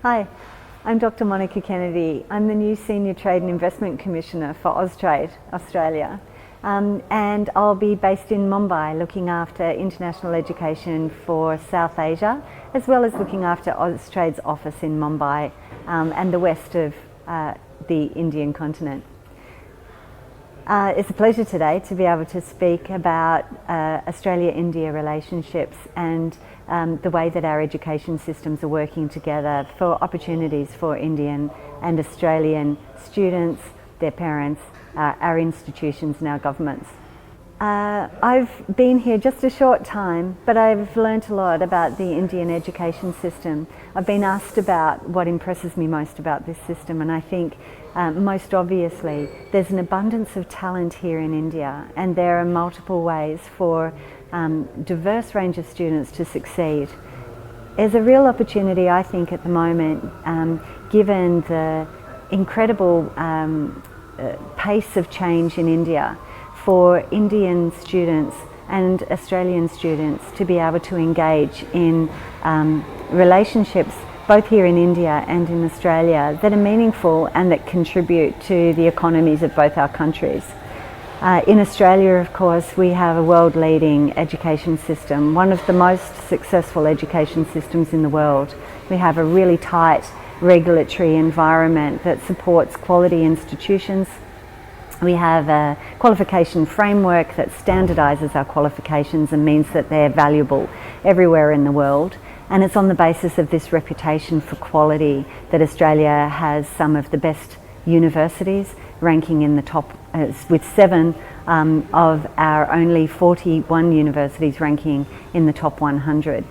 Hi, I'm Dr. Monica Kennedy. I'm the new Senior Trade and Investment Commissioner for Austrade, Australia. And I'll be based in Mumbai looking after international education for South Asia, as well as looking after Austrade's office in Mumbai and the west of the Indian continent. It's a pleasure today to be able to speak about Australia-India relationships and the way that our education systems are working together for opportunities for Indian and Australian students, their parents, our institutions and our governments. I've been here just a short time, but I've learnt a lot about the Indian education system. I've been asked about what impresses me most about this system, and I think most obviously there's an abundance of talent here in India, and there are multiple ways for diverse range of students to succeed. There's a real opportunity, I think, at the moment, given the incredible pace of change in India, for Indian students and Australian students to be able to engage in relationships both here in India and in Australia that are meaningful and that contribute to the economies of both our countries. In Australia, of course, we have a world-leading education system, one of the most successful education systems in the world. We have a really tight regulatory environment that supports quality institutions. We have a qualification framework that standardises our qualifications and means that they're valuable everywhere in the world. And it's on the basis of this reputation for quality that Australia has some of the best universities, ranking in the top, with 7 of our only 41 universities ranking in the top 100.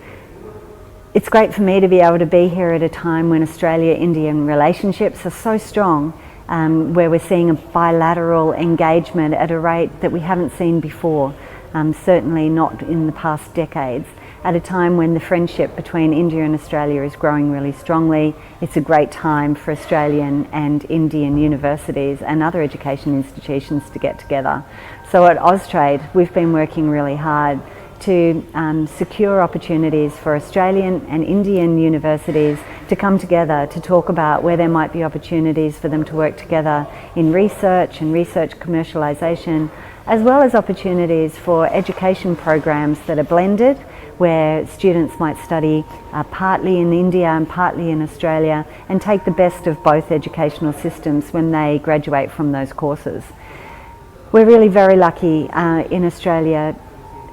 It's great for me to be able to be here at a time when Australia-Indian relationships are so strong, where we're seeing a bilateral engagement at a rate that we haven't seen before, certainly not in the past decades. At a time when the friendship between India and Australia is growing really strongly, it's a great time for Australian and Indian universities and other education institutions to get together. So at Austrade, we've been working really hard to secure opportunities for Australian and Indian universities to come together to talk about where there might be opportunities for them to work together in research and research commercialisation, as well as opportunities for education programs that are blended, where students might study partly in India and partly in Australia and take the best of both educational systems when they graduate from those courses. We're really very lucky in Australia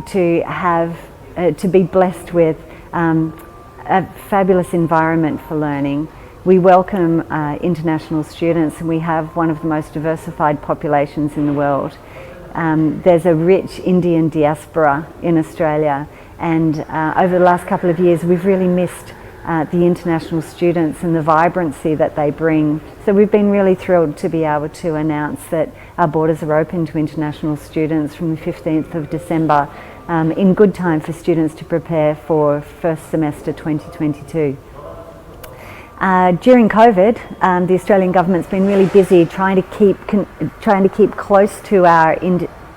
to have to be blessed with a fabulous environment for learning. We welcome international students, and we have one of the most diversified populations in the world. There's a rich Indian diaspora in Australia, and over the last couple of years we've really missed the international students and the vibrancy that they bring. So we've been really thrilled to be able to announce that our borders are open to international students from the 15th of December, in good time for students to prepare for first semester 2022. During COVID, the Australian government's been really busy trying to keep close to our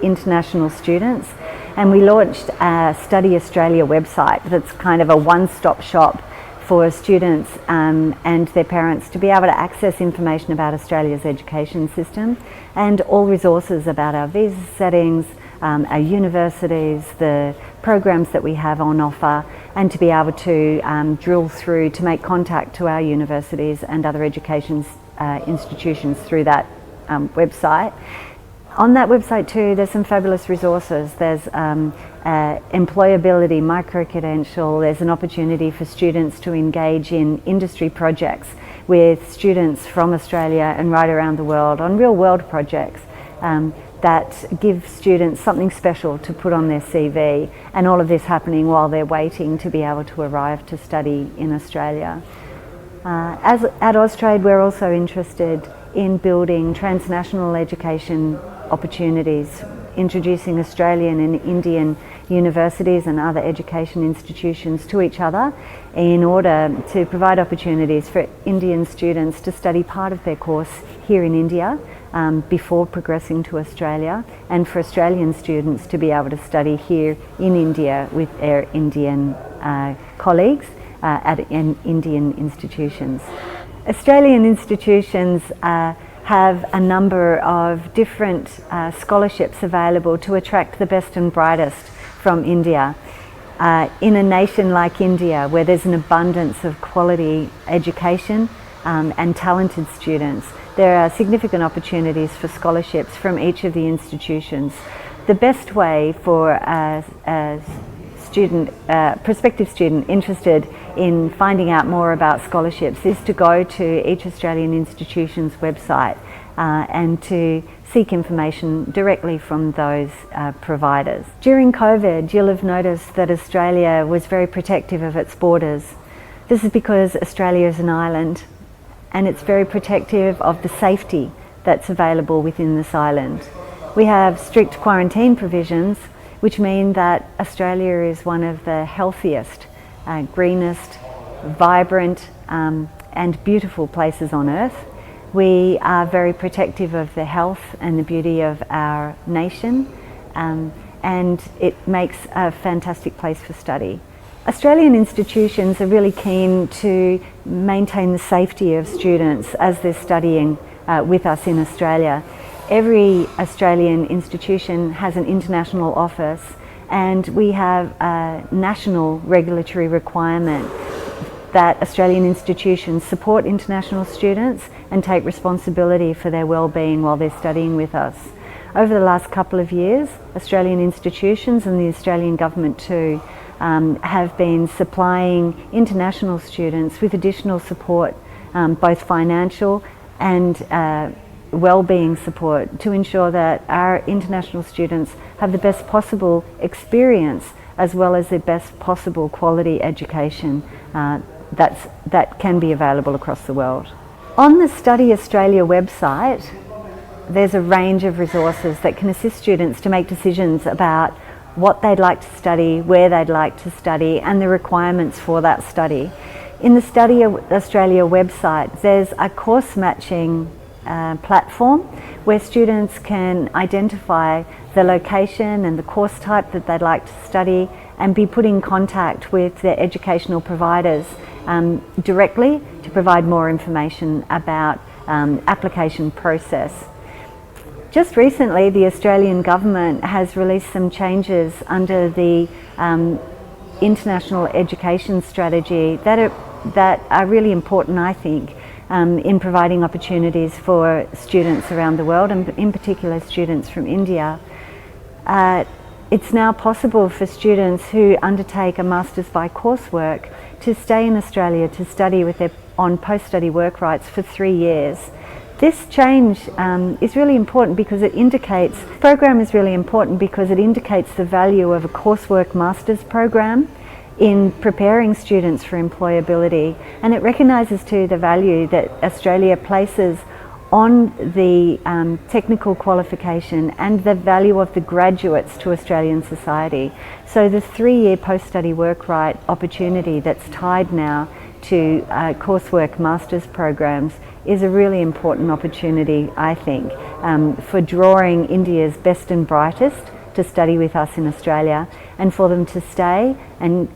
international students, and we launched a Study Australia website that's kind of a one-stop shop for students and their parents to be able to access information about Australia's education system and all resources about our visa settings, our universities, the programs that we have on offer, and to be able to drill through to make contact to our universities and other education institutions through that website. On that website too, there's some fabulous resources. There's employability, micro-credential, there's an opportunity for students to engage in industry projects with students from Australia and right around the world on real world projects that give students something special to put on their CV, and all of this happening while they're waiting to be able to arrive to study in Australia. As at Austrade, we're also interested in building transnational education opportunities, introducing Australian and Indian universities and other education institutions to each other in order to provide opportunities for Indian students to study part of their course here in India before progressing to Australia, and for Australian students to be able to study here in India with their Indian colleagues in Indian institutions. Australian institutions have a number of different scholarships available to attract the best and brightest from India. In a nation like India, where there's an abundance of quality education and talented students, there are significant opportunities for scholarships from each of the institutions. The best way for a prospective student interested in finding out more about scholarships is to go to each Australian institution's website and to seek information directly from those providers. During COVID, you'll have noticed that Australia was very protective of its borders. This is because Australia is an island, and it's very protective of the safety that's available within this island. We have strict quarantine provisions, which mean that Australia is one of the healthiest, greenest, vibrant and beautiful places on earth. We are very protective of the health and the beauty of our nation, and it makes a fantastic place for study. Australian institutions are really keen to maintain the safety of students as they're studying with us in Australia. Every Australian institution has an international office, and we have a national regulatory requirement that Australian institutions support international students and take responsibility for their well-being while they're studying with us. Over the last couple of years, Australian institutions and the Australian government too have been supplying international students with additional support, both financial and well-being support, to ensure that our international students have the best possible experience as well as the best possible quality education that can be available across the world. On the Study Australia website, there's a range of resources that can assist students to make decisions about what they'd like to study, where they'd like to study, and the requirements for that study. In the Study Australia website, there's a course matching platform where students can identify the location and the course type that they'd like to study and be put in contact with their educational providers directly to provide more information about application process. Just recently, the Australian government has released some changes under the international education strategy that are really important, I think, in providing opportunities for students around the world, and in particular students from India. It's now possible for students who undertake a Masters by coursework to stay in Australia to study on post-study work rights for 3 years. This change is really important because it indicates the value of a coursework master's program in preparing students for employability, and it recognises too the value that Australia places on the technical qualification and the value of the graduates to Australian society. So the 3-year post-study work right opportunity that's tied now to coursework master's programs is a really important opportunity, I think, for drawing India's best and brightest to study with us in Australia, and for them to stay and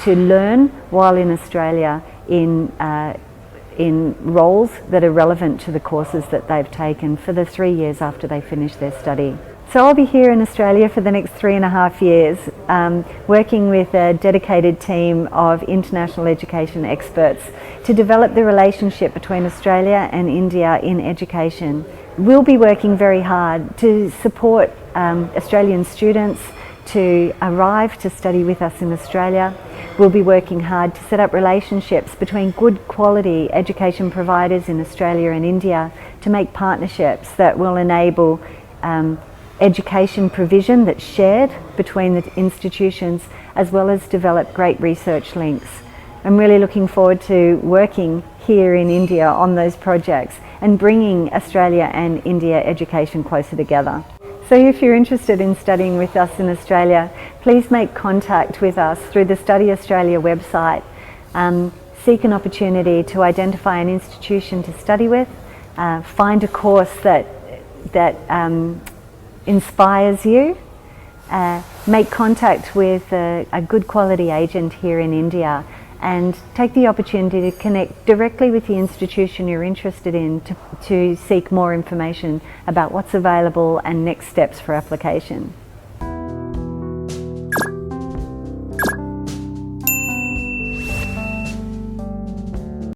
to learn while in Australia in roles that are relevant to the courses that they've taken for the 3 years after they finish their study. So I'll be here in Australia for the next 3.5 years, working with a dedicated team of international education experts to develop the relationship between Australia and India in education. We'll be working very hard to support Australian students to arrive to study with us in Australia. We'll be working hard to set up relationships between good quality education providers in Australia and India to make partnerships that will enable education provision that's shared between the institutions, as well as develop great research links. I'm really looking forward to working here in India on those projects and bringing Australia and India education closer together. So if you're interested in studying with us in Australia, please make contact with us through the Study Australia website. Seek an opportunity to identify an institution to study with, find a course that inspires you, make contact with a good quality agent here in India, and take the opportunity to connect directly with the institution you're interested in to seek more information about what's available and next steps for application.